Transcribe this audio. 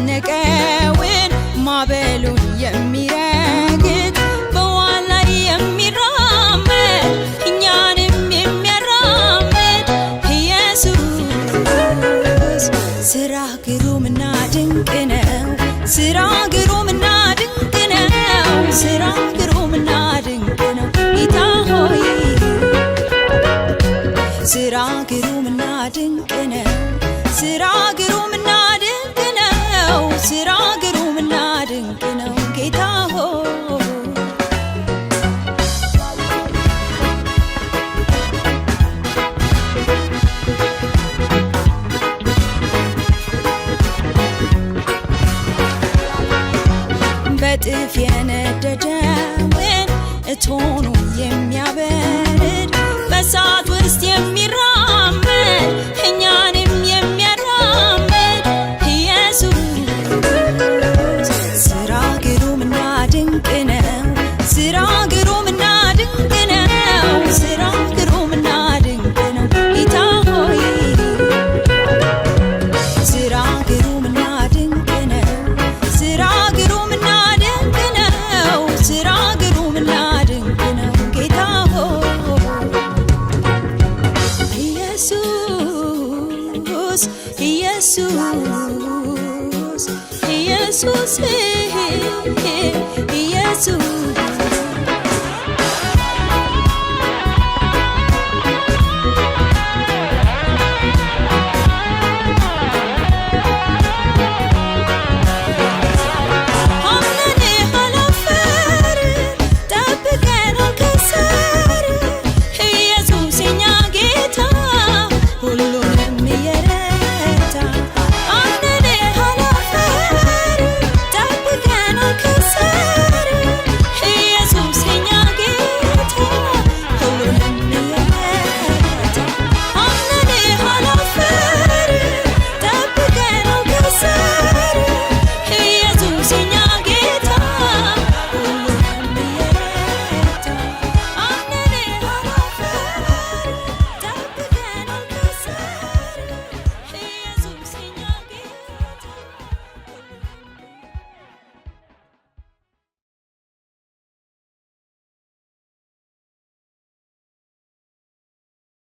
የጨነቀውን ማዕበሉን የሚረግጥ በውሃ ላይ የሚራመድ እኛንም የሚያራምድ ኢየሱስ ስራ ግሩምና ድንቅ ነው። ስራ ግሩምና ድንቅ ነው። ስራ ግሩምና ድንቅ ነው ጌታ ሆይ ስራ ግሩምና ድንቅ ነው። ስራ ግሩምና ድንቅ ነው። ስራ ግሩምና ድንቅ ነው ጌታ ሆይ በጥፍ የነደደውን እቶኑን የሚያበርድ በእሳት ውስጥ የሚራመድ እኛንም የሚያራምድ ኢየሱስ ስራ ግሩምና ድንቅ ነው። ስራ ግሩምና ድንቅ ነው። ስራ ግሩምና ድንቅ ነው ጌታ ሆይ ስራ ግሩምና ድንቅ ነው። ስራ ግሩምና ድንቅ ነው። ስራ ግሩምና ድንቅ ነው ጌታ ሆይ ኢየሱስ ኢየሱስ ኢየሱስ ኢየሱስ